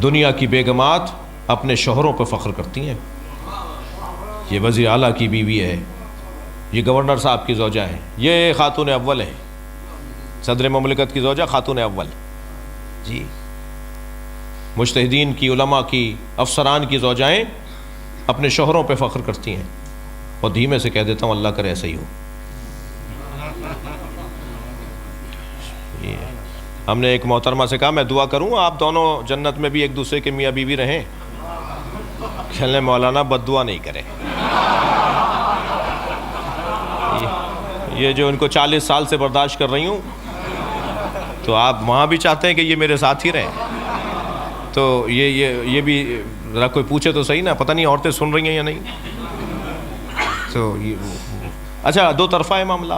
دنیا کی بیگمات اپنے شوہروں پہ فخر کرتی ہیں. یہ وزیر اعلیٰ کی بیوی ہے، یہ گورنر صاحب کی زوجہ ہے، یہ خاتون اول ہے، صدر مملکت کی زوجہ خاتون اول. جی مجتہدین کی، علماء کی، افسران کی زوجائیں اپنے شوہروں پہ فخر کرتی ہیں. اور دھیمے سے کہہ دیتا ہوں اللہ کرے ایسا ہی ہو. ہم نے ایک محترمہ سے کہا میں دعا کروں آپ دونوں جنت میں بھی ایک دوسرے کے میاں بیوی رہیں. کہنے مولانا بد دعا نہیں کریں، یہ جو ان کو 40 سال سے برداشت کر رہی ہوں تو آپ وہاں بھی چاہتے ہیں کہ یہ میرے ساتھ ہی رہیں. تو یہ بھی ذرا کوئی پوچھے تو صحیح نا، پتہ نہیں عورتیں سن رہی ہیں یا نہیں. تو اچھا دو طرفہ ہے معاملہ،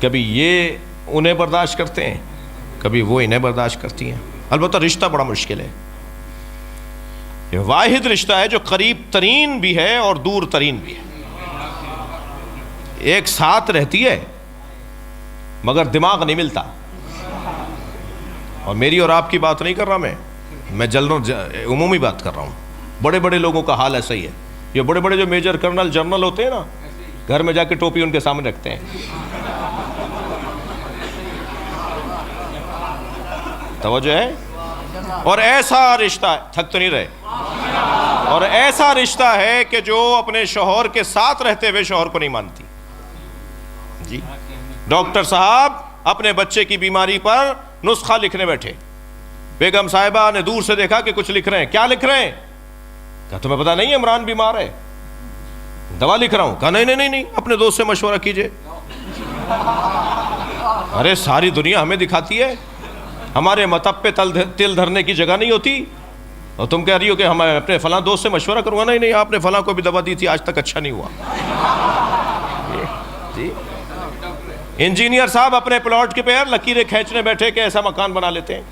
کبھی یہ انہیں برداشت کرتے ہیں، کبھی وہ انہیں برداشت کرتی ہیں. البتہ رشتہ بڑا مشکل ہے. یہ واحد رشتہ ہے جو قریب ترین بھی ہے اور دور ترین بھی ہے. ایک ساتھ رہتی ہے مگر دماغ نہیں ملتا. اور میری اور آپ کی بات نہیں کر رہا میں عمومی بات کر رہا ہوں. بڑے بڑے لوگوں کا حال ایسا ہی ہے. یہ بڑے بڑے جو میجر کرنل جنرل ہوتے ہیں نا، گھر میں جا کے ٹوپی ان کے سامنے رکھتے ہیں. توجہ ہے. اور ایسا رشتہ ہے، تھک تو نہیں رہے، اور ایسا رشتہ ہے کہ جو اپنے شوہر کے ساتھ رہتے ہوئے شوہر کو نہیں مانتی. جی ڈاکٹر صاحب اپنے بچے کی بیماری پر نسخہ لکھنے بیٹھے، بیگم صاحبہ نے دور سے دیکھا کہ کچھ لکھ رہے ہیں. کیا لکھ رہے ہیں؟ کہا تمہیں پتا نہیں عمران بیمار ہے، دوا لکھ رہا ہوں. کہا نہیں اپنے دوست سے مشورہ کیجئے. ارے ساری دنیا ہمیں دکھاتی ہے، ہمارے مطب پہ تل دھرنے کی جگہ نہیں ہوتی، اور تم کہہ رہی ہو کہ ہم اپنے فلاں دوست سے مشورہ کروں گا. نہیں آپ نے فلاں کو بھی دوا دی تھی، آج تک اچھا نہیں ہوا. جی انجینئر صاحب اپنے پلاٹ کے پیر لکیریں کھینچنے بیٹھے کہ ایسا مکان بنا لیتے ہیں.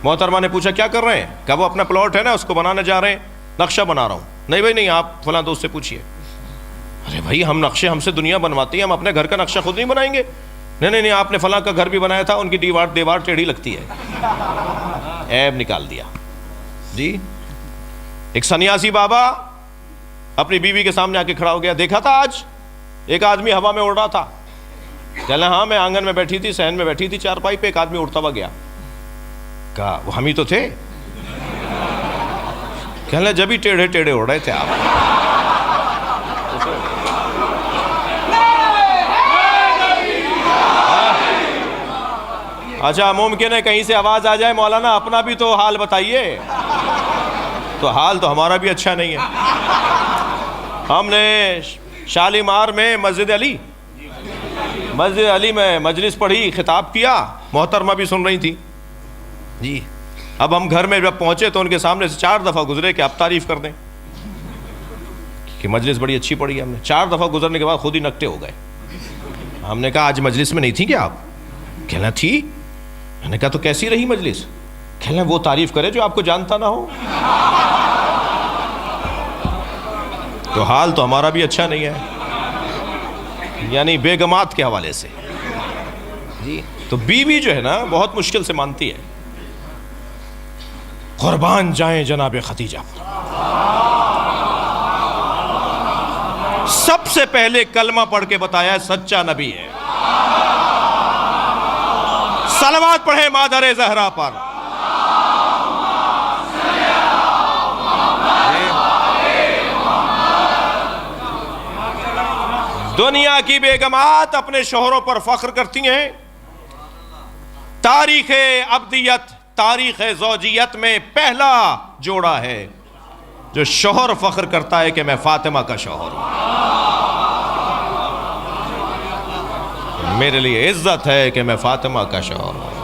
محترمہ نے پوچھا کیا کر رہے ہیں؟ کہا وہ اپنا پلاٹ ہے نا اس کو بنانے جا رہے ہیں، نقشہ بنا رہا ہوں. نہیں بھائی نہیں، آپ فلاں دوست سے پوچھئے. ارے بھائی ہم نقشے ہم سے دنیا بنواتی ہے، ہم اپنے گھر کا نقشہ خود نہیں بنائیں گے. نہیں آپ نے فلاں کا گھر بھی بنایا تھا، ان کی دیوار ٹیڑھی لگتی ہے. عیب نکال دیا. جی ایک سنیاسی بابا اپنی بیوی کے سامنے آ کے کھڑا ہو گیا. دیکھا تھا آج ایک آدمی ہوا میں اڑ رہا تھا. کہنا ہاں میں آنگن میں بیٹھی تھی، صحن میں بیٹھی تھی چارپائی پہ، ایک آدمی اڑتا ہوا گیا. کہا وہ ہم ہی تو تھے. کہنا جب ہی ٹیڑھے اڑ رہے تھے آپ. اچھا ممکن ہے کہیں سے آواز آ جائے مولانا اپنا بھی تو حال بتائیے. تو حال تو ہمارا بھی اچھا نہیں ہے. ہم نے شالیمار میں مسجد علی میں مجلس پڑھی، خطاب کیا، محترمہ بھی سن رہی تھی. جی اب ہم گھر میں جب پہنچے تو ان کے سامنے سے 4 دفعہ گزرے کہ آپ تعریف کر دیں کہ مجلس بڑی اچھی پڑھی. ہم نے 4 دفعہ گزرنے کے بعد خود ہی نکٹے ہو گئے. ہم نے کہا آج مجلس میں نہیں تھی کیا آپ؟ کہنا تھی. میں نے کہا تو کیسی رہی مجلس؟ کہنا وہ تعریف کرے جو آپ کو جانتا نہ ہو. تو حال تو ہمارا بھی اچھا نہیں ہے، یعنی بیگمات کے حوالے سے. جی تو بیوی جو ہے نا بہت مشکل سے مانتی ہے. قربان جائیں جناب خدیجہ، سب سے پہلے کلمہ پڑھ کے بتایا ہے سچا نبی ہے. صلوات پڑھیں مادر زہرا پر. دنیا کی بیگمات اپنے شوہروں پر فخر کرتی ہیں. تاریخ ابدیت، تاریخ زوجیت میں پہلا جوڑا ہے جو شوہر فخر کرتا ہے کہ میں فاطمہ کا شوہر ہوں. میرے لیے عزت ہے کہ میں فاطمہ کا شوہر ہوں.